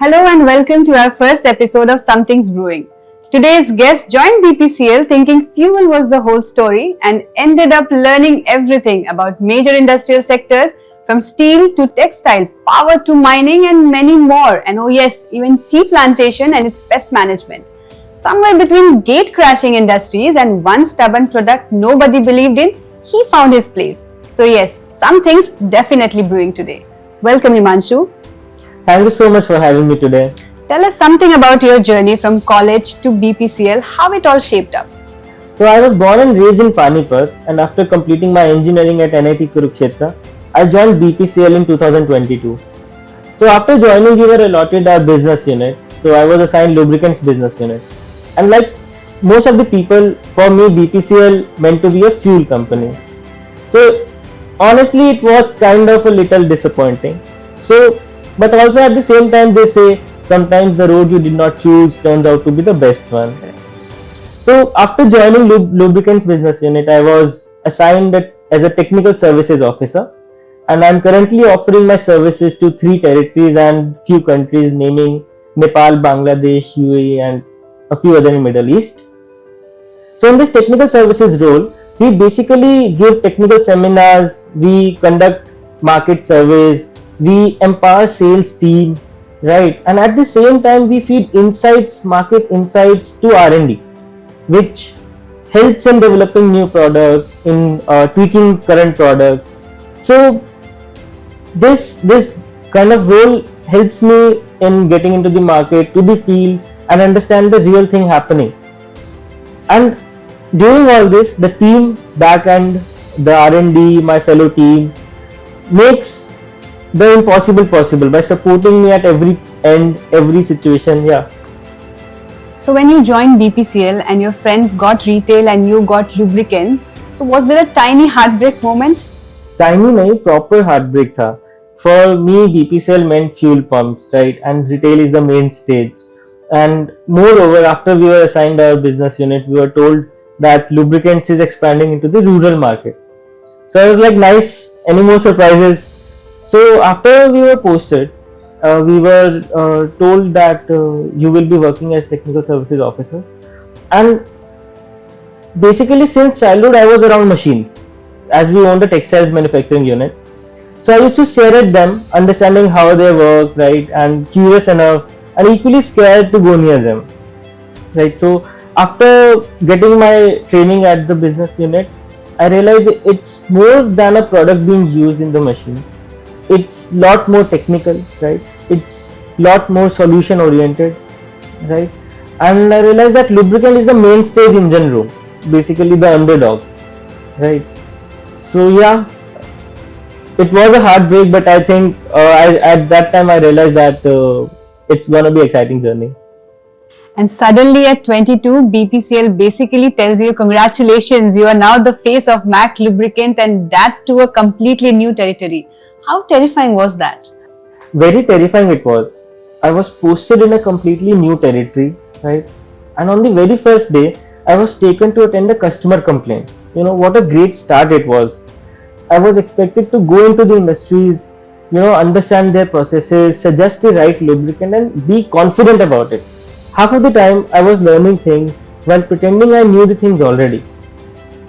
Hello and welcome to our first episode of Something's Brewing. Today's guest joined BPCL thinking fuel was the whole story and ended up learning everything about major industrial sectors from steel to textile, power to mining and many more. And oh yes, even tea plantation and its pest management. Somewhere between gate-crashing industries and one stubborn product nobody believed in, he found his place. So yes, something's definitely brewing today. Welcome Himanshu. Thank you so much for having me today. Tell us something about your journey from college to BPCL, how it all shaped up. So I was born and raised in Panipat, and after completing my engineering at NIT Kurukshetra, I joined BPCL in 2022. So after joining, we were allotted our business units. So I was assigned lubricants business unit. And like most of the people, for me BPCL meant to be a fuel company. So honestly, it was kind of a little disappointing. But also at the same time, they say sometimes the road you did not choose turns out to be the best one. So after joining lubricants business unit, I was assigned as a technical services officer, and I'm currently offering my services to 3 territories and few countries, naming Nepal, Bangladesh, UAE, and a few other in Middle East. So in this technical services role, we basically give technical seminars, we conduct market surveys, we empower sales team, right? And at the same time, we feed market insights to R&D, which helps in developing new products, in tweaking current products. So this kind of role helps me in getting into the market, to the field, and understand the real thing happening. And during all this, the team back end, the R&D, my fellow team, makes the impossible possible by supporting me at every end, every situation. Yeah. So when you joined BPCL and your friends got retail and you got lubricants, so was there a tiny heartbreak moment? Tiny nahi, proper heartbreak tha. For me, BPCL meant fuel pumps, right? And retail is the main stage. And moreover, after we were assigned our business unit, we were told that lubricants is expanding into the rural market. So I was like, nice, any more surprises? So after we were posted, we were told that you will be working as technical services officers. And basically since childhood I was around machines, as we owned a textiles manufacturing unit. So I used to stare at them, understanding how they work, right, and curious enough and equally scared to go near them, right. So after getting my training at the business unit, I realized it's more than a product being used in the machines. It's lot more technical, right? It's lot more solution oriented, right? And I realized that lubricant is the main stage engine room, basically the underdog, right? So yeah, it was a heartbreak, but I think at that time I realized that it's gonna be an exciting journey. And suddenly at 22, BPCL basically tells you congratulations, you are now the face of MAC lubricant, and that to a completely new territory. How terrifying was that? Very terrifying it was. I was posted in a completely new territory, right? And on the very first day, I was taken to attend a customer complaint. You know, what a great start it was. I was expected to go into the industries, understand their processes, suggest the right lubricant and be confident about it. Half of the time, I was learning things while pretending I knew the things already.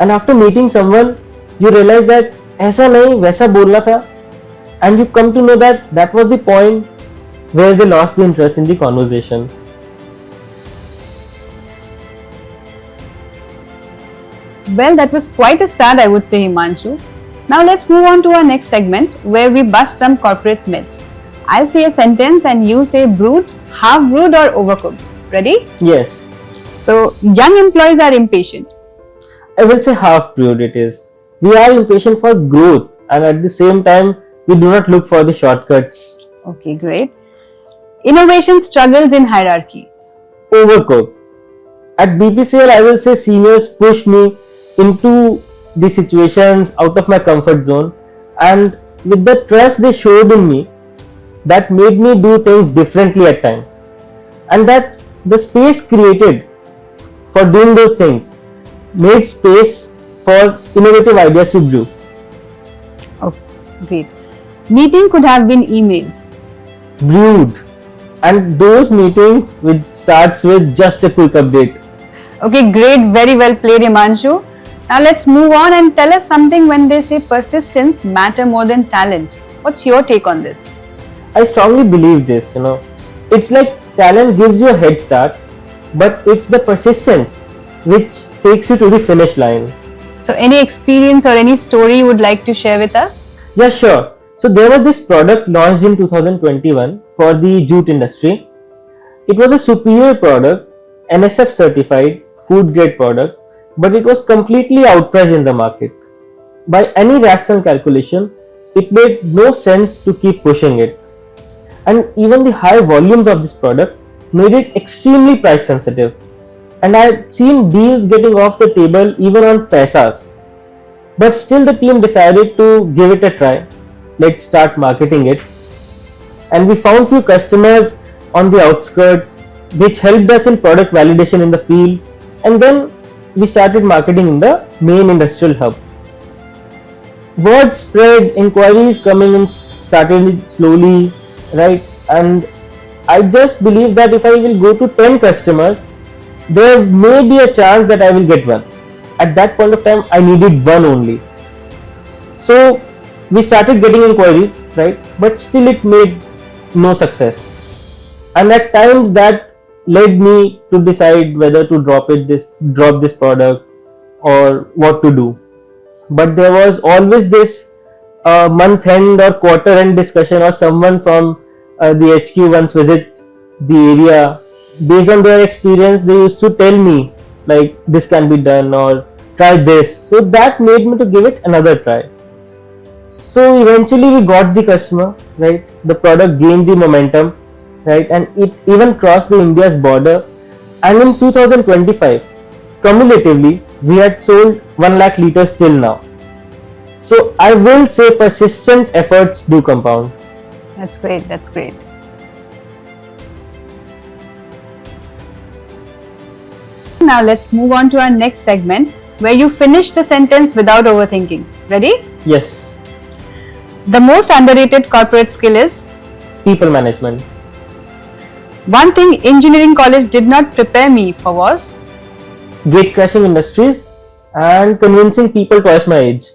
And after meeting someone, you realize that ऐसा नहीं वैसा बोलना था. And you come to know that that was the point where they lost the interest in the conversation. Well, that was quite a start, I would say, Himanshu. Now let's move on to our next segment where we bust some corporate myths. I'll say a sentence and you say brewed, half brewed or overcooked. Ready? Yes. So, young employees are impatient. I will say half brewed it is. We are impatient for growth, and at the same time, we do not look for the shortcuts. Okay, great. Innovation struggles in hierarchy. Overcooked. At BPCL, I will say seniors push me into the situations out of my comfort zone, and with the trust they showed in me, that made me do things differently at times. And that the space created for doing those things made space for innovative ideas to brew. Okay, great. Meeting could have been emails. Brewed. And those meetings starts with just a quick update. Okay, great, very well played, Himanshu. Now let's move on and tell us something when they say persistence matter more than talent. What's your take on this? I strongly believe this, It's like talent gives you a head start, but it's the persistence which takes you to the finish line. So any experience or any story you would like to share with us? Yeah, sure. So there was this product launched in 2021 for the jute industry. It was a superior product, NSF certified, food grade product, but it was completely outpriced in the market. By any rational calculation, it made no sense to keep pushing it. And even the high volumes of this product made it extremely price sensitive. And I had seen deals getting off the table even on paisas. But still the team decided to give it a try. Let's start marketing it. And we found few customers on the outskirts which helped us in product validation in the field, and then we started marketing in the main industrial hub. Word spread, inquiries coming in started slowly, right? And I just believe that if I will go to 10 customers, there may be a chance that I will get one. At that point of time, I needed one only. So we started getting inquiries, right? But still it made no success. And at times that led me to decide whether to drop this product or what to do. But there was always this month end or quarter end discussion, or someone from the HQ once visit the area. Based on their experience, they used to tell me like this can be done or try this. So that made me to give it another try. So eventually we got the customer, right? The product gained the momentum, right? And it even crossed the India's border. And in 2025, cumulatively, we had sold 1 lakh liters till now. So I will say persistent efforts do compound. That's great, that's great. Now let's move on to our next segment where you finish the sentence without overthinking. Ready? Yes. The most underrated corporate skill is? People management. One thing engineering college did not prepare me for was? Gate crashing industries and convincing people twice my age.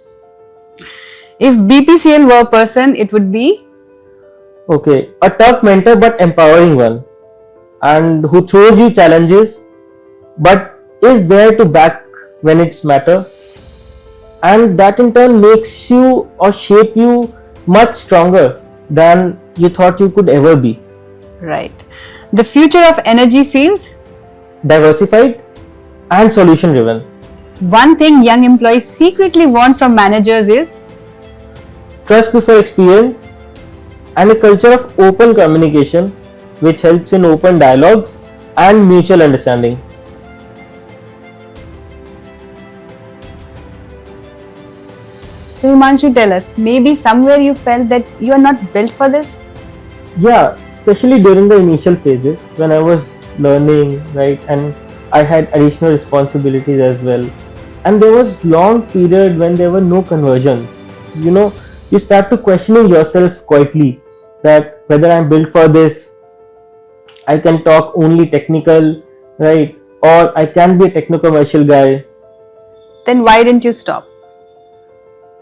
If BPCL were a person, it would be? Okay, a tough mentor but empowering one, and who throws you challenges but is there to back when it's matter, and that in turn makes you or shape you much stronger than you thought you could ever be. Right. The future of energy fields? Diversified and solution driven. One thing young employees secretly want from managers is? Trust before experience and a culture of open communication which helps in open dialogues and mutual understanding. So Himanshu, tell us, maybe somewhere you felt that you are not built for this? Yeah, especially during the initial phases when I was learning, right, and I had additional responsibilities as well. And there was long period when there were no conversions. You start to questioning yourself quietly that whether I'm built for this, I can talk only technical, right, or I can be a techno-commercial guy. Then why didn't you stop?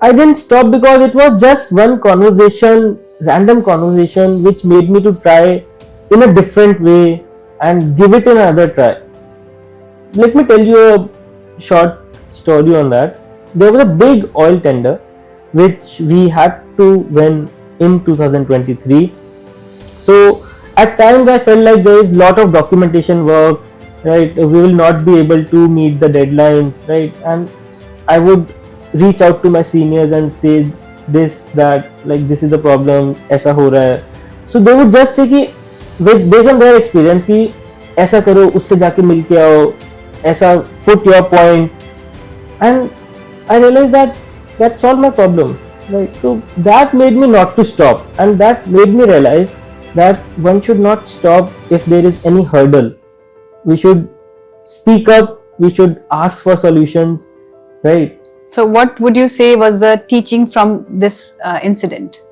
I didn't stop because it was just one conversation, random conversation, which made me to try in a different way and give it another try. Let me tell you a short story on that. There was a big oil tender which we had to win in 2023. So at times I felt like there is lot of documentation work, right? We will not be able to meet the deadlines, right? And I would reach out to my seniors and say this, that, like this is the problem, ऐसा हो रहा है. So they would just say कि based on their experience कि ऐसा करो, उससे जाके मिल के आओ, ऐसा put your point, and I realized that solved my problem, right? So that made me not to stop, and that made me realize that one should not stop if there is any hurdle. We should speak up, we should ask for solutions, right? So what would you say was the teaching from this incident?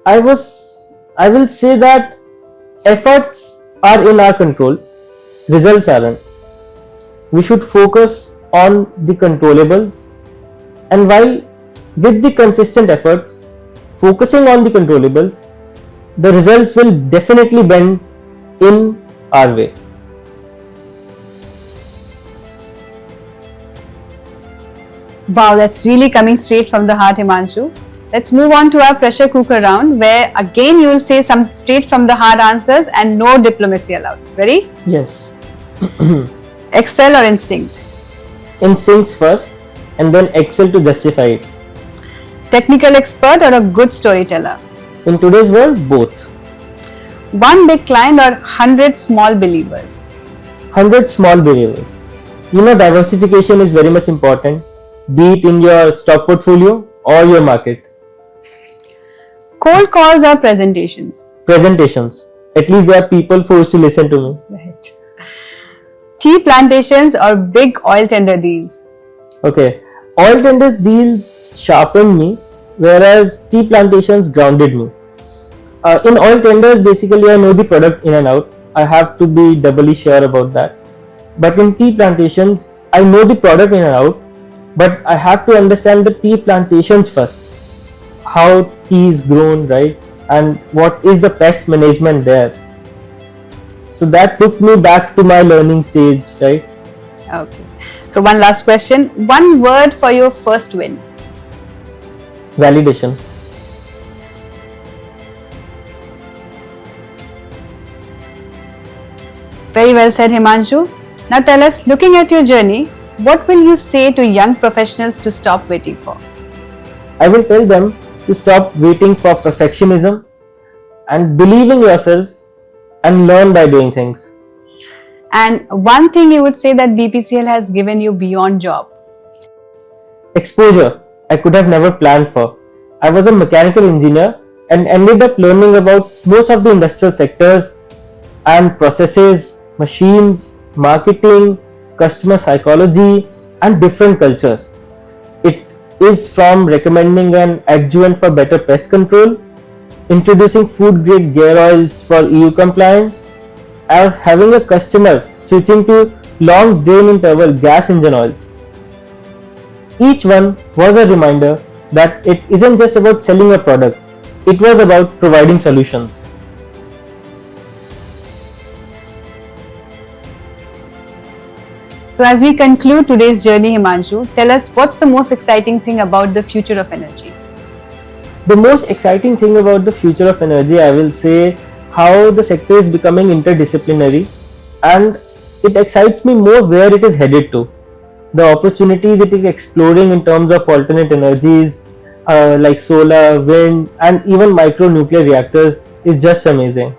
I will say that Efforts are in our control, results aren't. We should focus on the controllables, and while with the consistent efforts, focusing on the controllables, the results will definitely bend in our way. Wow, that's really coming straight from the heart, Himanshu. Let's move on to our pressure cooker round, where again you will say some straight from the heart answers and no diplomacy allowed. Ready? Yes. Excel or instinct? Instincts first and then excel to justify it. Technical expert or a good storyteller? In today's world, both. One big client or 100 small believers? 100 small believers. Diversification is very much important, be it in your stock portfolio or your market. Cold calls or presentations? Presentations. At least there are people forced to listen to me. Right. Tea plantations or big oil tender deals? Okay. Oil tenders deals sharpened me, whereas tea plantations grounded me. In oil tenders, basically I know the product in and out. I have to be doubly sure about that. But in tea plantations, I know the product in and out, but I have to understand the tea plantations first. How tea is grown, right? And what is the pest management there? So that took me back to my learning stage, right? Okay. So one last question. One word for your first win? Validation. Very well said, Himanshu. Now tell us, looking at your journey, what will you say to young professionals to stop waiting for? I will tell them to stop waiting for perfectionism and believe in yourself and learn by doing things. And one thing you would say that BPCL has given you beyond job? Exposure I could have never planned for. I was a mechanical engineer and ended up learning about most of the industrial sectors and processes, machines, marketing, customer psychology, and different cultures. It is from recommending an adjuvant for better pest control, introducing food grade gear oils for EU compliance, or having a customer switching to long drain interval gas engine oils. Each one was a reminder that it isn't just about selling a product, it was about providing solutions. So as we conclude today's journey, Himanshu, tell us what's the most exciting thing about the future of energy? The most exciting thing about the future of energy, I will say, how the sector is becoming interdisciplinary, and it excites me more where it is headed to. The opportunities it is exploring in terms of alternate energies like solar, wind, and even micro-nuclear reactors is just amazing.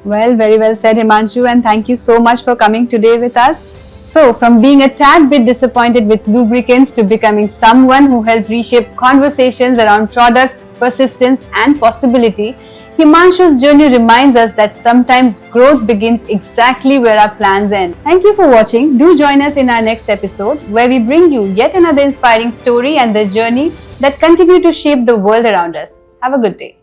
Well, very well said, Himanshu, and thank you so much for coming today with us. So, from being a tad bit disappointed with lubricants to becoming someone who helped reshape conversations around products, persistence, and possibility, Himanshu's journey reminds us that sometimes growth begins exactly where our plans end. Thank you for watching. Do join us in our next episode, where we bring you yet another inspiring story and the journey that continue to shape the world around us. Have a good day.